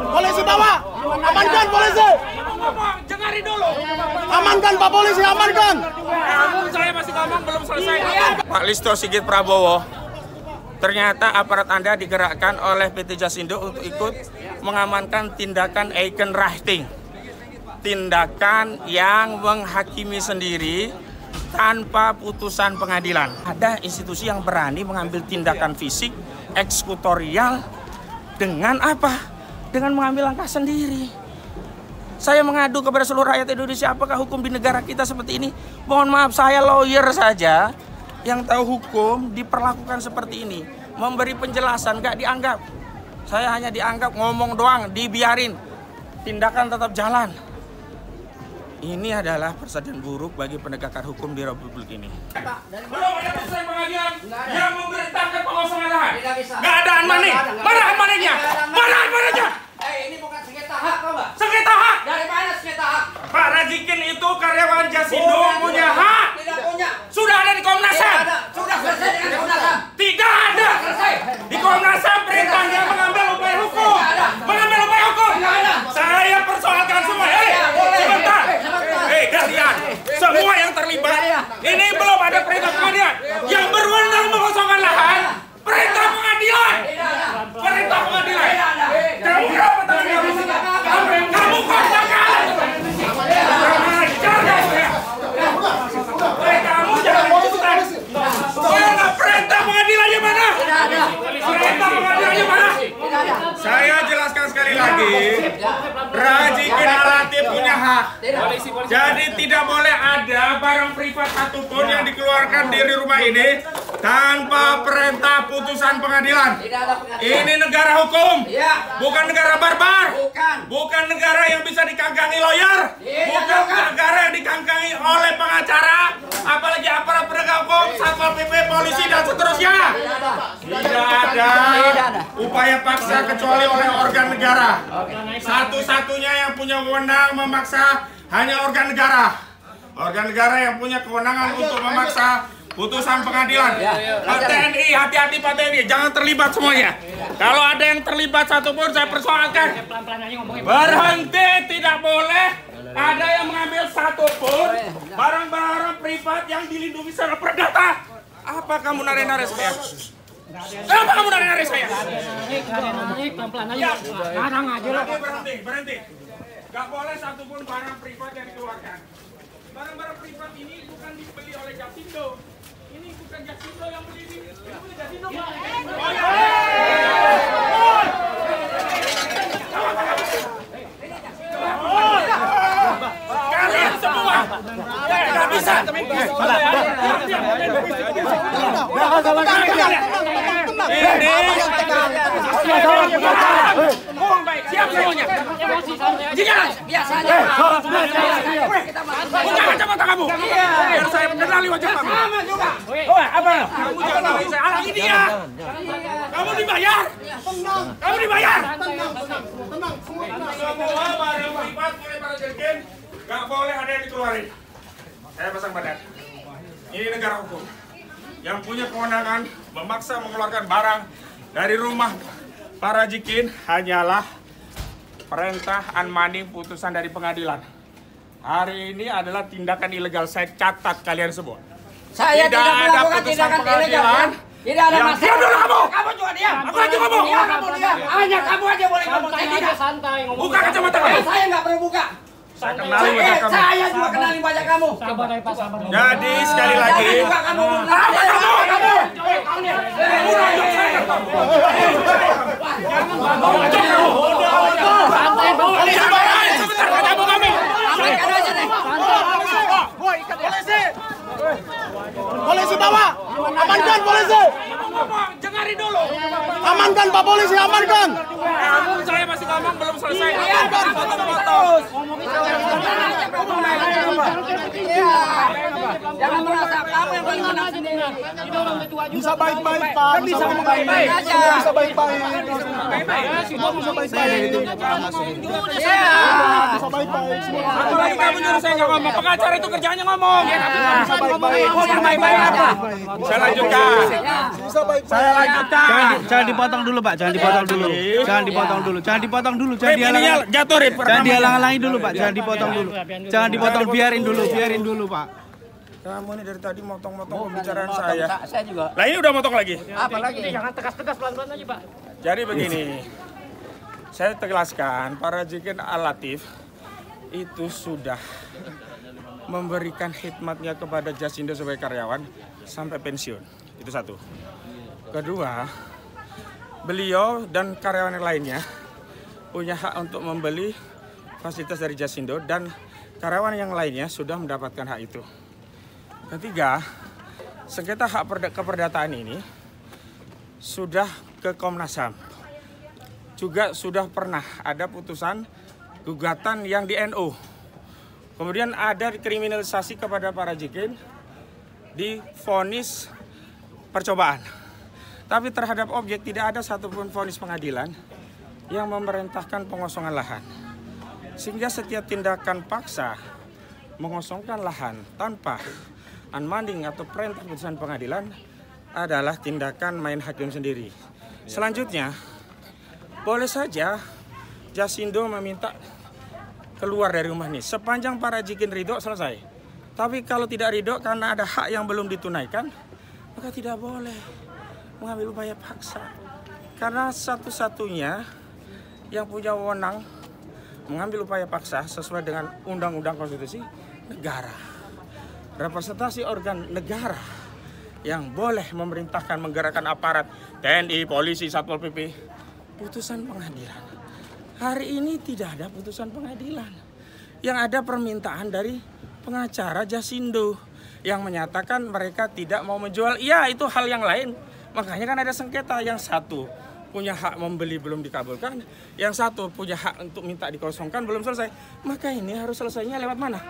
Polisi bawa, amankan polisi. Jengari dulu. Amankan Pak Polisi, amankan. Saya masih ngomong belum selesai. Pak Listo Sigit Prabowo, ternyata aparat Anda digerakkan oleh PT Jasindo untuk ikut mengamankan tindakan Eikenrachting. Tindakan yang menghakimi sendiri tanpa putusan pengadilan. Ada institusi yang berani mengambil tindakan fisik, eksekutorial, dengan apa? Dengan mengambil langkah sendiri. Saya mengadu kepada seluruh rakyat Indonesia, apakah hukum di negara kita seperti ini? Mohon maaf, saya lawyer saja yang tahu hukum diperlakukan seperti ini. Memberi penjelasan, gak dianggap. Saya hanya dianggap ngomong doang, dibiarin. Tindakan tetap jalan. Ini adalah presiden buruk bagi penegakan hukum di Republik ini. Belum ada putusan pengadilan yang memerintahkan pengosongan lahan. Gak ada Anmaning. Mana Anmaningnya? Mana Anmaningnya? Ini bukan sengketa hak, tau nggak? Sengketa hak. Dari mana sengketa hak? Pak Rajikin itu karyawan Jasindo punya hak. Tidak punya. Sudah ada di Komnas HAM. Sudah selesai dengan Komnas HAM. Tidak ada. Selesai. Di Komnas HAM perintahnya mengambil upaya hukum. Mengambil upaya hukum. Saya persoalkan semua. Sebentar. Kalian semua yang terlibat. Ini belum ada perintah pengadilan. Yang berwenang mengosongkan lahan. Perintah pengadilan. Perintah pengadilan. Kamu berapa tahun kamu? Kamu kosongkan. Kamu jangan ikutan. Mana perintah pengadilannya mana? Perintah pengadilannya mana? Saya jelaskan sekali lagi. Rajikin Alatif punya hak. Jadi tidak boleh ada barang privat satupun yang dikeluarkan dari rumah ini tanpa perintah putusan pengadilan. Ini negara hukum, bukan negara barbar, bukan negara yang bisa dikangkangi lawyer, bukan negara yang dikangkangi oleh pengacara, apalagi aparat penegak hukum, satpol pp, polisi dan seterusnya. Tidak ada upaya paksa kecuali oleh organ negara. Satu-satunya yang punya wewenang memaksa hanya organ negara. Organ negara yang punya kewenangan untuk memaksa putusan pengadilan. Pak TNI, hati-hati Pak TNI, jangan terlibat semuanya. Kalau ada yang terlibat satupun saya persoalkan. Berhenti, tidak boleh ada yang mengambil satupun barang-barang privat yang dilindungi secara perdata. Apa kamu nare-nare saya? Kenapa kamu nare-nare saya? Berhenti. Gak boleh satupun barang privat yang dikeluarkan. Barang-barang privat ini bukan dibeli oleh Jasindo. Ini bukan Jasindo yang beli ini. Ini bukan Jasindo. Kalian semua tidak bisa. Siap semuanya. Biasa aja. Buka kacamata kamu. Biar saya kenali wajah kamu. Apa? Kamu jangan tahu saya halangi dia. Kamu dibayar. Kamu dibayar. Semua barang privat oleh para jengkin gak boleh ada yang dikeluarin. Saya pasang badan. Ini negara hukum. Yang punya kewenangan memaksa mengeluarkan barang dari rumah para jikin hanyalah perintah Anmaning putusan dari pengadilan. Hari ini adalah tindakan ilegal. Saya catat kalian semua. Saya tidak ada melakukan putusan tindakan pengadilan. Tidak ada masalah. Diam dulu kamu. Kamu juga diam. Aku aja ngomong. Iya, kamu diam. Hanya kamu aja boleh ngomong. Saya tidak. Buka kacamata kamu. Saya nggak perlu buka. Saya kenali wajah kamu. Saya juga kenali wajah kamu. Jadi sekali lagi. Jangan juga kamu. Apa kamu? Polisi bawa, amankan polisi. Jengari dulu. Amankan Pak Polisi, amankan. Saya masih ngomong belum selesai. Iya, Jangan merasa kamu yang paling menang sendiri. Bisa baik-baik, Pak. Bisa baik-baik aja. Bisa baik-baik. Semua bisa baik-baik. Bisa baik-baik. Apalagi kamu nyuruh saya nggak ngomong. Pengacara itu kerjanya ngomong. Bisa baik-baik. Yang baik-baik apa? Saya lanjutkan. Bisa baik-baik. Saya lanjutkan. Jangan dipotong dulu, Pak. Jangan dipotong dulu. Jangan dipotong dulu. Jangan dipotong dulu. Jangan Ininya dihalang. jatuh Rip. Jangan dihalang-halangi dulu, Pak. Jangan dipotong dulu. Jangan dipotong, biarin dulu, Pak. Kamu ini dari tadi motong-motong pembicaraan saya. Saya juga. Lah ini udah motong lagi. Apa lagi? Jangan tegas-tegas, pelan-pelan aja, Pak. Jadi begini, saya tegaskan para Jikin Al-Latif itu sudah memberikan khidmatnya kepada Jasindo sebagai karyawan sampai pensiun. Itu satu. Kedua, beliau dan karyawan yang lainnya punya hak untuk membeli fasilitas dari Jasindo dan karyawan yang lainnya sudah mendapatkan hak itu. Ketiga, sengketa hak keperdataan ini sudah ke Komnas HAM. Juga sudah pernah ada putusan gugatan yang di NU. Kemudian ada kriminalisasi kepada para Jikin di vonis percobaan. Tapi terhadap objek tidak ada satupun vonis pengadilan yang memerintahkan pengosongan lahan. Sehingga setiap tindakan paksa mengosongkan lahan tanpa unbinding atau perintah putusan pengadilan adalah tindakan main hakim sendiri. Selanjutnya, boleh saja Jasindo meminta keluar dari rumah ini sepanjang para Jikin ridho selesai. Tapi kalau tidak ridho karena ada hak yang belum ditunaikan, maka tidak boleh mengambil upaya paksa. Karena satu-satunya yang punya wewenang mengambil upaya paksa sesuai dengan undang-undang konstitusi negara. Representasi organ negara yang boleh memerintahkan menggerakkan aparat TNI, polisi, Satpol PP, putusan pengadilan. Hari ini tidak ada putusan pengadilan. Yang ada permintaan dari pengacara Jasindo yang menyatakan mereka tidak mau menjual. Iya, itu hal yang lain. Makanya kan ada sengketa. Yang satu punya hak membeli belum dikabulkan, yang satu punya hak untuk minta dikosongkan belum selesai. Maka ini harus selesainya lewat mana?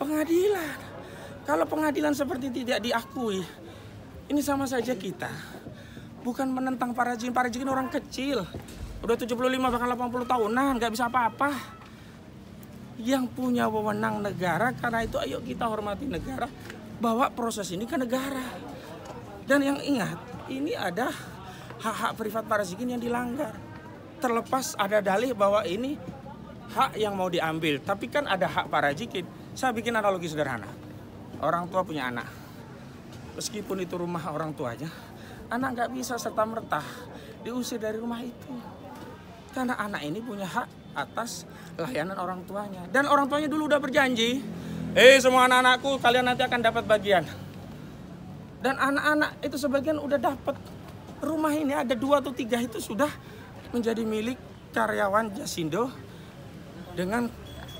Pengadilan. Kalau pengadilan seperti tidak diakui, ini sama saja kita bukan menentang para Jikin. Para Jikin orang kecil, udah 75 bahkan 80 tahunan, nggak bisa apa-apa. Yang punya wewenang negara, karena itu ayo kita hormati negara, bawa proses ini ke negara. Dan yang ingat, ini ada hak-hak privat para Jikin yang dilanggar. Terlepas ada dalih bahwa ini hak yang mau diambil, tapi kan ada hak para Jikin. Saya bikin analogi sederhana. Orang tua punya anak, meskipun itu rumah orang tuanya, anak nggak bisa serta-merta diusir dari rumah itu. Karena anak ini punya hak atas layanan orang tuanya. Dan orang tuanya dulu udah berjanji, semua anak-anakku kalian nanti akan dapat bagian. Dan anak-anak itu sebagian udah dapat. Rumah ini ada 2 atau 3 itu sudah menjadi milik karyawan Jasindo dengan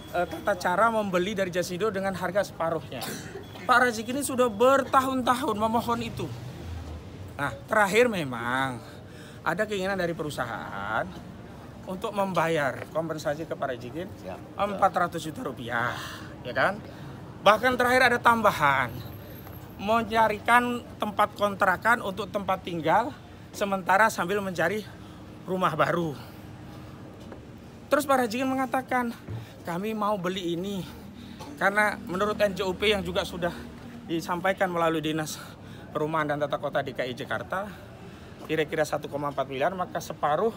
tata cara membeli dari Jasindo dengan harga separuhnya. Para Jikin ini sudah bertahun-tahun memohon itu. Nah, terakhir memang ada keinginan dari perusahaan untuk membayar kompensasi ke para Jikin 400 juta rupiah, ya kan? Bahkan terakhir ada tambahan, mencarikan tempat kontrakan untuk tempat tinggal sementara sambil mencari rumah baru. Terus para Jikin mengatakan, kami mau beli ini karena menurut NJUP yang juga sudah disampaikan melalui Dinas Perumahan dan Tata Kota DKI Jakarta, kira-kira 1,4 miliar, maka separuh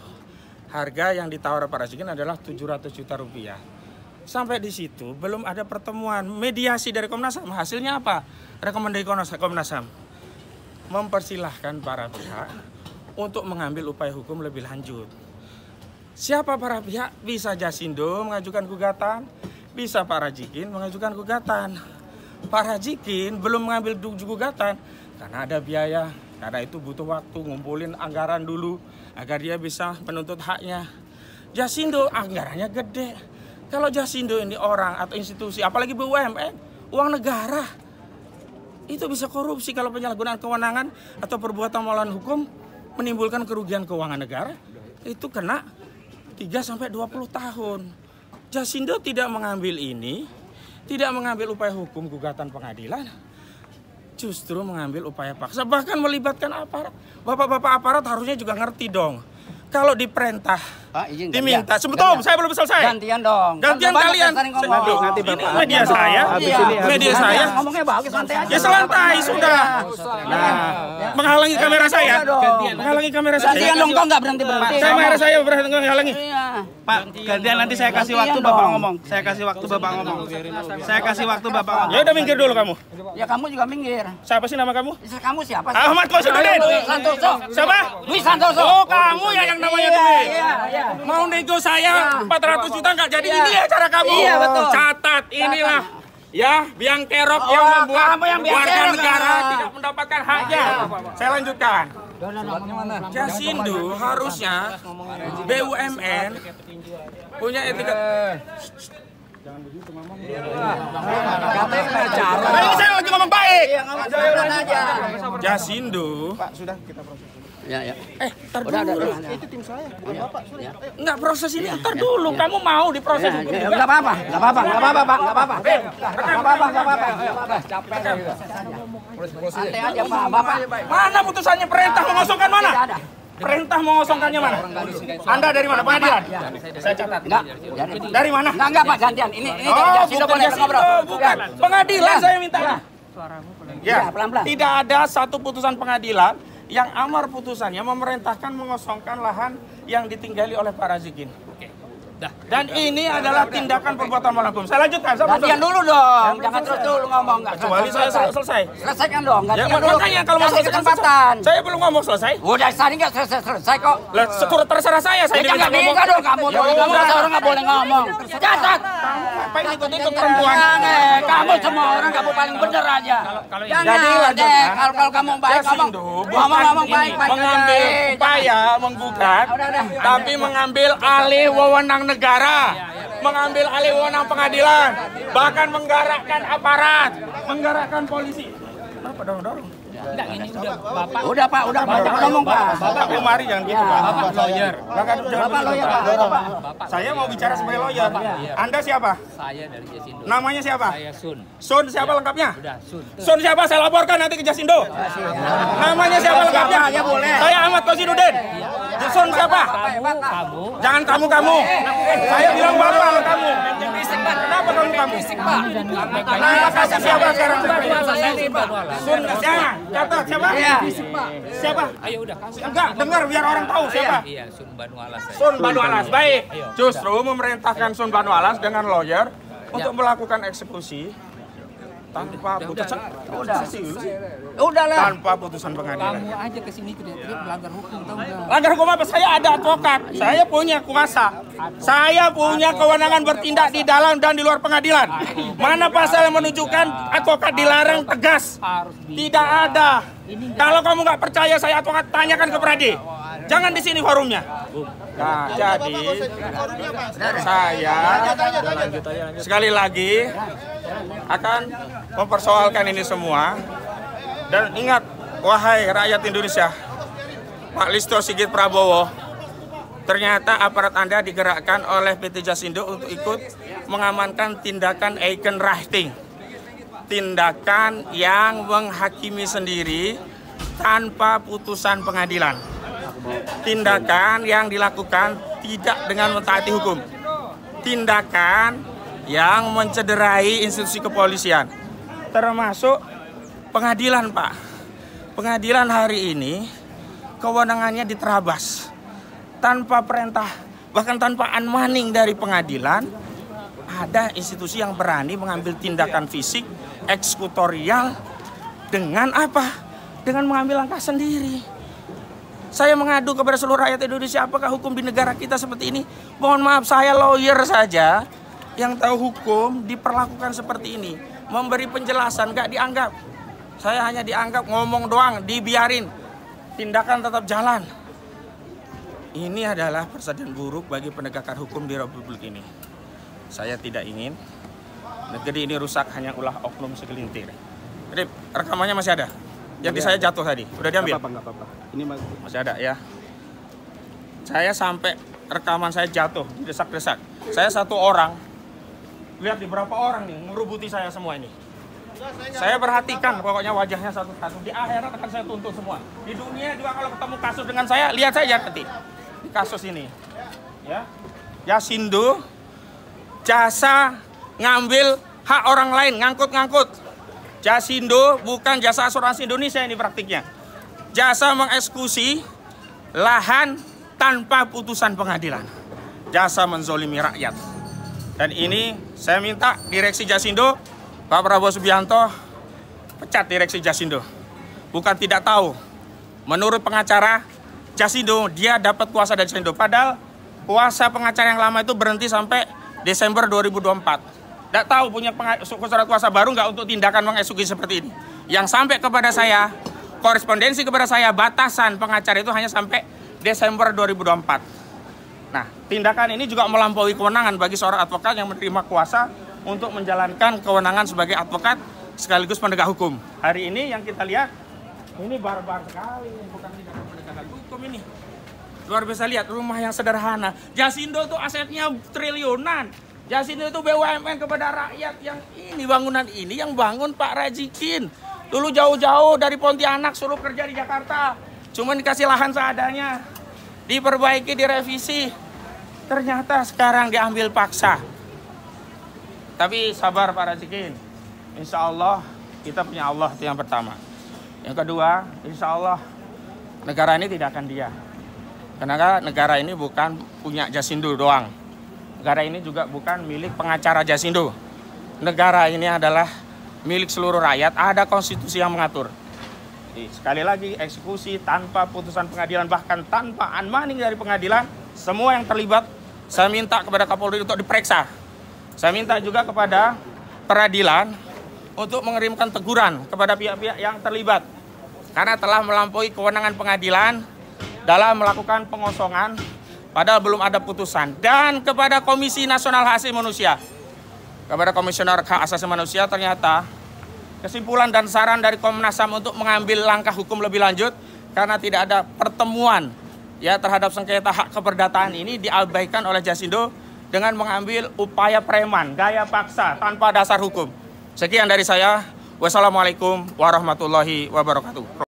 harga yang ditawar para Jikin adalah 700 juta rupiah. Sampai di situ belum ada pertemuan mediasi dari Komnas HAM. Hasilnya apa? Rekomendasi Komnas HAM mempersilahkan para pihak untuk mengambil upaya hukum lebih lanjut. Siapa para pihak? Bisa Jasindo mengajukan gugatan, bisa para Jikin mengajukan gugatan. Para Jikin belum mengambil gugatan karena ada biaya, karena itu butuh waktu ngumpulin anggaran dulu agar dia bisa menuntut haknya. Jasindo anggarannya gede. Kalau Jasindo ini orang atau institusi, apalagi BUMN, uang negara, itu bisa korupsi kalau penyalahgunaan kewenangan atau perbuatan melawan hukum menimbulkan kerugian keuangan negara, itu kena 3-20 tahun. Jasindo tidak mengambil ini, tidak mengambil upaya hukum gugatan pengadilan, justru mengambil upaya paksa, bahkan melibatkan aparat. Bapak-bapak aparat harusnya juga ngerti dong. Kalau diperintah, diminta. Sebetulnya saya belum selesai. Gantian dong. Gantian kalian. Nanti Ini Bapak. media saya. Media saya. Ngomongnya bagus, santai aja. Ya selantai sudah. Nah, menghalangi kamera saya. Menghalangi kamera saya. Gantian dong, kok nggak berhenti-berhenti. Kamera saya berhenti menghalangi. Iya. Pak, gantian nanti saya kasih waktu Bapak ngomong. Saya kasih waktu Bapak ngomong. Saya kasih waktu Bapak ngomong. Ya udah minggir dulu kamu. Ya kamu juga minggir. Siapa sih nama kamu? Kamu siapa sih? Ahmad Qasiduddin. Dwi Santoso. Siapa? Dwi Santoso. Oh, kamu ya yang namanya Dwi. Iya. Mau nego saya 400 juta nggak jadi, ini ya cara kamu. Iya, betul. Catat inilah ya biang kerok yang membuat kamu yang biang warga kerok. negara tidak mendapatkan haknya. Saya lanjutkan. Jasindo harusnya BUMN punya etika. Nah, ini saya lagi ngomong baik. Iya, ngomong pelan aja. Jasindo. Pak, sudah kita proses. Ya, ya. Ntar dulu. Itu tim saya, bukan Bapak. Sudah. Enggak, proses ini ntar dulu. Kamu mau diproses? Ya, nggak apa-apa, nggak apa-apa, nggak apa-apa, Pak, nggak apa-apa. Nggak apa-apa, nggak apa-apa. Capek santai aja, Pak. Bapak. Mana putusannya, perintah mengosongkan mana? Tidak ada. Perintah mengosongkannya mana? Anda dari mana? Pengadilan? Saya catat. Enggak. Dari mana? Enggak, Pak, gantian. Ini Oh, Jasindo bukan boleh Jasindo, ngobrol. bukan. Pengadilan saya minta. Ya, pelan-pelan. Tidak ada satu putusan pengadilan yang amar putusannya memerintahkan mengosongkan lahan yang ditinggali oleh Pak Razikin. Dan ini adalah tindakan perbuatan melawan hukum. Saya lanjutkan. Gantian dulu dong. Jangan terus dulu ngomong. Nggak Kecuali saya selesai. Selesaikan dong. Ya, Gantian dulu. makanya kalau mau Kasih selesai kesempatan. saya belum ngomong selesai. Udah tadi nggak selesai kok. Lah, terserah saya Ya diminta jangan ngomong. bisa dong kamu. Ya Kamu udah. kata orang nggak boleh ngomong. Catat. Ngapain ikut-ikut perempuan? Jangan. Kamu semua orang kamu paling bener aja. Jangan lanjut. deh. Kalau kamu baik ngomong. Ngomong baik-baik. Mengambil upaya menggugat, tapi mengambil alih wewenang negara, mengambil alih wewenang pengadilan, bahkan menggerakkan aparat, menggerakkan polisi. Apa dorong-dorong? Udah Pak, udah banyak ngomong Pak. Bapak Umari jangan gitu Pak. Bapak lawyer. Bapak lawyer Pak. Saya mau bicara sebagai lawyer. Anda siapa? Saya dari Jasindo. Namanya siapa? Saya Sun. Sun siapa lengkapnya? Udah, Sun. Sun siapa? Saya laporkan nanti ke Jasindo. Namanya siapa lengkapnya? Siapa aja boleh. Saya Ahmad Qasiduddin. Sun siapa? Kamu. Jangan kamu. Saya bilang bapak kamu. Kenapa kamu? Nama kasih siapa sekarang? Sun siapa? Catat siapa? Siapa? Ayo udah. Enggak, dengar biar orang tahu siapa. Iya, Sun Banu Alas. Sun Banu Alas. Baik. Justru memerintahkan Sun Banu Alas dengan lawyer untuk melakukan eksekusi tanpa putusan. Udahlah. Tanpa putusan pengadilan. Kamu aja kesini teriak-teriak melanggar hukum, tahu nggak? Langgar hukum apa? Saya ada advokat. Saya punya kuasa. Saya punya kewenangan bertindak di dalam dan di luar pengadilan. Mana pasal yang menunjukkan advokat dilarang tegas? Tidak ada. Kalau kamu nggak percaya saya advokat, tanyakan ke Pradi. Jangan di sini forumnya. Nah, jadi saya sekali lagi akan mempersoalkan ini semua. Dan ingat, wahai rakyat Indonesia, Pak Listio Sigit Prabowo, ternyata aparat Anda digerakkan oleh PT Jasindo untuk ikut mengamankan tindakan Eikenrachting. Tindakan yang menghakimi sendiri tanpa putusan pengadilan. Tindakan yang dilakukan tidak dengan mentaati hukum. Tindakan yang mencederai institusi kepolisian. Termasuk pengadilan, Pak. Pengadilan hari ini kewenangannya diterabas. Tanpa perintah, bahkan tanpa unmanning dari pengadilan, ada institusi yang berani mengambil tindakan fisik, eksekutorial, dengan apa? Dengan mengambil langkah sendiri. Saya mengadu kepada seluruh rakyat Indonesia, apakah hukum di negara kita seperti ini? Mohon maaf, saya lawyer saja yang tahu hukum diperlakukan seperti ini. Memberi penjelasan, nggak dianggap. Saya hanya dianggap ngomong doang, dibiarin. Tindakan tetap jalan. Ini adalah presiden buruk bagi penegakan hukum di Republik ini. Saya tidak ingin negeri ini rusak hanya ulah oknum segelintir. Jadi rekamannya masih ada. Yang di saya jatuh tadi, udah diambil? Nggak apa-apa. Ini masih ada ya. Saya sampai rekaman saya jatuh, didesak-desak. Saya satu orang. Lihat di berapa orang nih ngerubuti saya semua ini. Saya perhatikan pokoknya wajahnya satu-satu. Di akhirat akan saya tuntut semua. Di dunia juga kalau ketemu kasus dengan saya, lihat saja nanti di kasus ini. Ya, Jasindo jasa ngambil hak orang lain, ngangkut-ngangkut. Jasindo bukan jasa asuransi Indonesia ini praktiknya. Jasa mengeksekusi lahan tanpa putusan pengadilan. Jasa menzolimi rakyat. Dan ini saya minta direksi Jasindo, Pak Prabowo Subianto, pecat direksi Jasindo. Bukan tidak tahu. Menurut pengacara Jasindo, dia dapat kuasa dari Jasindo. Padahal kuasa pengacara yang lama itu berhenti sampai Desember 2024. Tidak tahu punya surat kuasa baru nggak untuk tindakan mengeksekusi seperti ini. Yang sampai kepada saya, korespondensi kepada saya, batasan pengacara itu hanya sampai Desember 2024. Nah, tindakan ini juga melampaui kewenangan bagi seorang advokat yang menerima kuasa untuk menjalankan kewenangan sebagai advokat sekaligus penegak hukum. Hari ini yang kita lihat, ini barbar sekali, bukan tindakan penegakan hukum ini. Luar biasa, lihat rumah yang sederhana. Jasindo itu asetnya triliunan. Jasindo itu BUMN kepada rakyat yang ini, bangunan ini yang bangun Pak Rajikin. Dulu jauh-jauh dari Pontianak suruh kerja di Jakarta. Cuma dikasih lahan seadanya. Diperbaiki, direvisi. Ternyata sekarang diambil paksa. Tapi sabar Pak Rajikin. Insya Allah kita punya Allah, itu yang pertama. Yang kedua, insya Allah negara ini tidak akan diam. Karena negara ini bukan punya Jasindo doang. Negara ini juga bukan milik pengacara Jasindo. Negara ini adalah milik seluruh rakyat. Ada konstitusi yang mengatur. Sekali lagi, eksekusi tanpa putusan pengadilan, bahkan tanpa unmanding dari pengadilan, semua yang terlibat, saya minta kepada Kapolri untuk diperiksa. Saya minta juga kepada peradilan untuk mengirimkan teguran kepada pihak-pihak yang terlibat. Karena telah melampaui kewenangan pengadilan dalam melakukan pengosongan, padahal belum ada putusan. Dan kepada Komisi Nasional Hak Asasi Manusia, kepada Komisioner Hak Asasi Manusia, ternyata kesimpulan dan saran dari Komnas HAM untuk mengambil langkah hukum lebih lanjut karena tidak ada pertemuan ya terhadap sengketa hak keperdataan ini diabaikan oleh Jasindo dengan mengambil upaya preman, gaya paksa tanpa dasar hukum. Sekian dari saya. Wassalamualaikum warahmatullahi wabarakatuh.